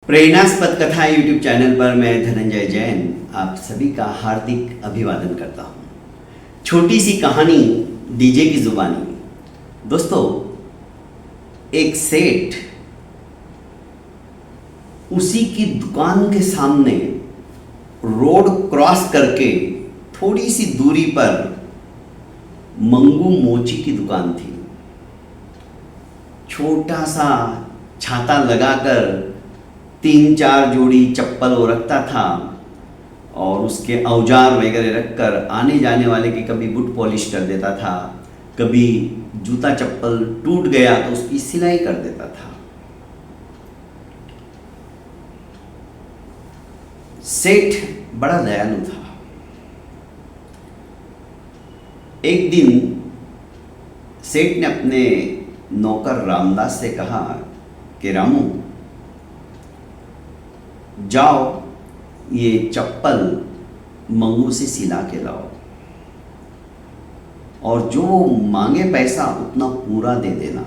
प्रेरणास्पद कथा YouTube channel पर मैं धनंजय जैन आप सभी का हार्दिक अभिवादन करता हूँ। छोटी सी कहानी डीजे की जुबानी। दोस्तों, एक सेठ उसी की दुकान के सामने रोड क्रॉस करके थोड़ी सी दूरी पर मंगू मोची की दुकान थी। छोटा सा छाता लगाकर 3-4 जोड़ी चप्पल वो रखता था और उसके औजार वगैरह रखकर आने जाने वाले की कभी बूट पॉलिश कर देता था, कभी जूता चप्पल टूट गया तो उसकी सिलाई कर देता था। सेठ बड़ा दयालु था। एक दिन सेठ ने अपने नौकर रामदास से कहा कि रामू, जाओ ये चप्पल मंगू से सिला के लाओ और जो मांगे पैसा उतना पूरा दे देना।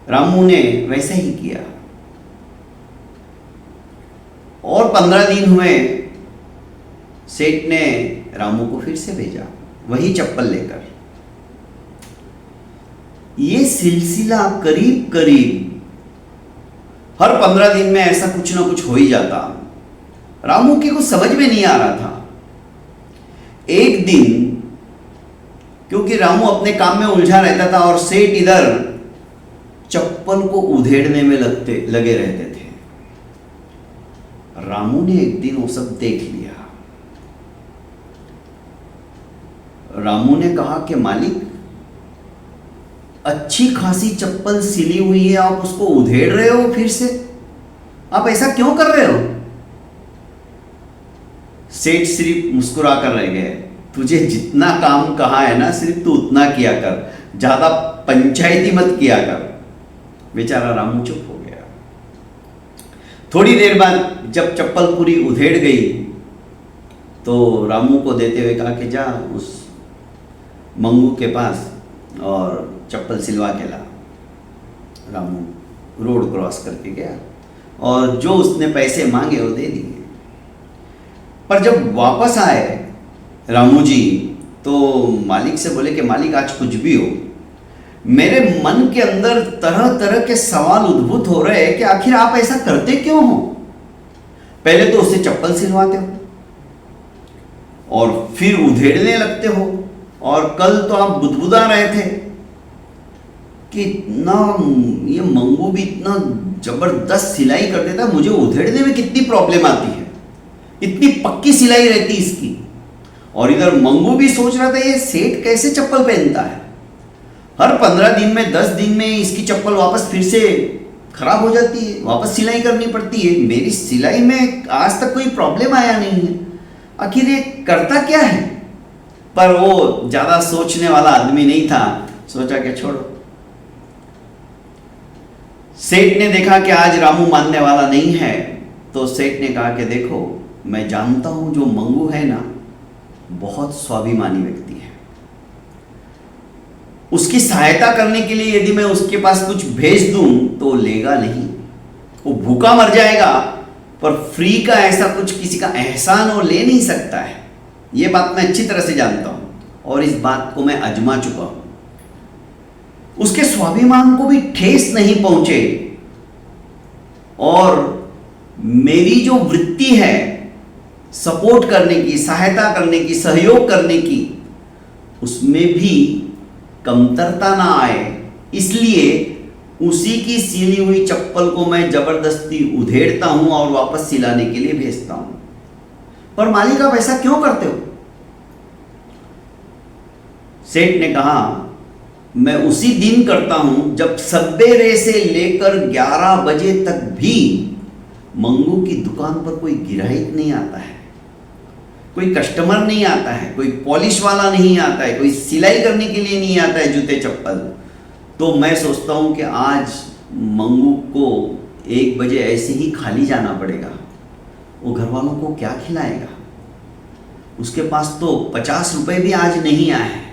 रामू ने वैसा ही किया और 15 दिन हुए। सेठ ने रामू को फिर से भेजा वही चप्पल लेकर। ये सिलसिला करीब करीब हर 15 दिन में ऐसा कुछ ना कुछ हो ही जाता। रामू की कुछ समझ में नहीं आ रहा था। एक दिन क्योंकि रामू अपने काम में उलझा रहता था और सेठ इधर चप्पल को उधेड़ने में लगे रहते थे। रामू ने एक दिन वो सब देख लिया। रामू ने कहा कि मालिक, अच्छी खासी चप्पल सिली हुई है, आप उसको उधेड़ रहे हो फिर से? आप ऐसा क्यों कर रहे हो? सेठ सिर्फ मुस्कुरा कर रह गए। तुझे जितना काम कहा है ना, सिर्फ तू उतना किया कर, ज्यादा पंचायती मत किया कर। बेचारा रामू चुप हो गया। थोड़ी देर बाद जब चप्पल पूरी उधेड़ गई तो रामू को देते हुए कहा कि जा उस मंगू के पास और चप्पल सिलवा के ला। रामू रोड क्रॉस करके गया और जो उसने पैसे मांगे वो दे दिए। पर जब वापस आए रामू जी तो मालिक से बोले कि मालिक, आज कुछ भी हो, मेरे मन के अंदर तरह तरह के सवाल उद्भूत हो रहे हैं कि आखिर आप ऐसा करते क्यों हो? पहले तो उससे चप्पल सिलवाते हो और फिर उधेड़ने लगते हो, और कल तो आप बुदबुदा रहे थे कि इतना ये मंगू भी इतना जबरदस्त सिलाई कर देता है, मुझे उधेड़ने में कितनी प्रॉब्लम आती है, इतनी पक्की सिलाई रहती इसकी। और इधर मंगू भी सोच रहा था ये सेठ कैसे चप्पल पहनता है, हर 15 दिन में 10 दिन में इसकी चप्पल वापस फिर से खराब हो जाती है, वापस सिलाई करनी पड़ती है। मेरी सिलाई में आज तक कोई प्रॉब्लम आया नहीं है, आखिर ये करता क्या है? पर वो ज्यादा सोचने वाला आदमी नहीं था, सोचा कि छोड़ो। सेठ ने देखा कि आज रामू मानने वाला नहीं है तो सेठ ने कहा कि देखो, मैं जानता हूं जो मंगू है ना, बहुत स्वाभिमानी व्यक्ति है। उसकी सहायता करने के लिए यदि मैं उसके पास कुछ भेज दूं तो लेगा नहीं, वो भूखा मर जाएगा। पर फ्री का ऐसा कुछ किसी का एहसान वो ले नहीं सकता है। ये बात मैं अच्छी तरह से जानता हूं और इस बात को मैं आजमा चुका हूं। उसके स्वाभिमान को भी ठेस नहीं पहुंचे और मेरी जो वृत्ति है सपोर्ट करने की, सहायता करने की, सहयोग करने की, उसमें भी कमतरता ना आए, इसलिए उसी की सिली हुई चप्पल को मैं जबरदस्ती उधेड़ता हूं और वापस सिलाने के लिए भेजता हूं। पर मालिक, आप ऐसा क्यों करते हो? सेठ ने कहा, मैं उसी दिन करता हूं जब सवेरे से लेकर 11 बजे तक भी मंगू की दुकान पर कोई गिराहिक नहीं आता है, कोई कस्टमर नहीं आता है, कोई पॉलिश वाला नहीं आता है, कोई सिलाई करने के लिए नहीं आता है जूते चप्पल। तो मैं सोचता हूं कि आज मंगू को 1 बजे ऐसे ही खाली जाना पड़ेगा। वो घर वालों को क्या खिलाएगा? उसके पास तो 50 रुपए भी आज नहीं आए हैं।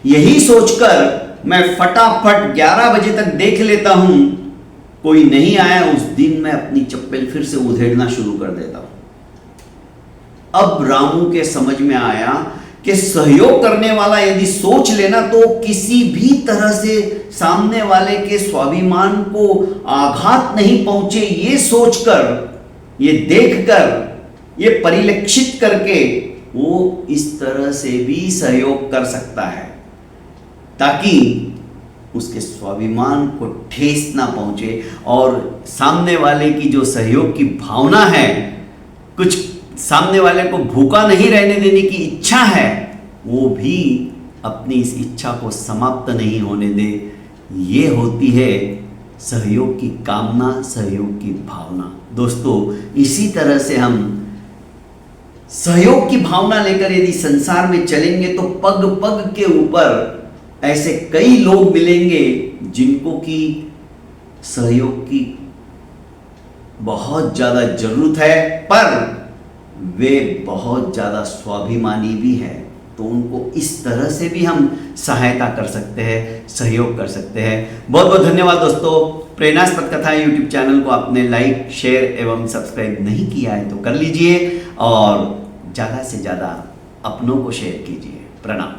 यही सोचकर मैं फटाफट 11 बजे तक देख लेता हूं कोई नहीं आया उस दिन मैं अपनी चप्पल फिर से उधेड़ना शुरू कर देता हूं। अब रामू के समझ में आया कि सहयोग करने वाला यदि सोच लेना तो किसी भी तरह से सामने वाले के स्वाभिमान को आघात नहीं पहुंचे, ये सोचकर, ये देखकर, ये परिलक्षित करके वो इस तरह से भी सहयोग कर सकता है ताकि उसके स्वाभिमान को ठेस ना पहुंचे और सामने वाले की जो सहयोग की भावना है, कुछ सामने वाले को भूखा नहीं रहने देने की इच्छा है, वो भी अपनी इस इच्छा को समाप्त नहीं होने दे। ये होती है सहयोग की कामना, सहयोग की भावना। दोस्तों, इसी तरह से हम सहयोग की भावना लेकर यदि संसार में चलेंगे तो पग पग के ऊपर ऐसे कई लोग मिलेंगे जिनको की सहयोग की बहुत ज्यादा जरूरत है, पर वे बहुत ज्यादा स्वाभिमानी भी है। तो उनको इस तरह से भी हम सहायता कर सकते हैं, सहयोग कर सकते हैं। बहुत बहुत धन्यवाद दोस्तों। प्रेरणास्पद कथा यूट्यूब चैनल को आपने लाइक, शेयर एवं सब्सक्राइब नहीं किया है तो कर लीजिए और ज़्यादा से ज़्यादा अपनों को शेयर कीजिए। प्रणाम।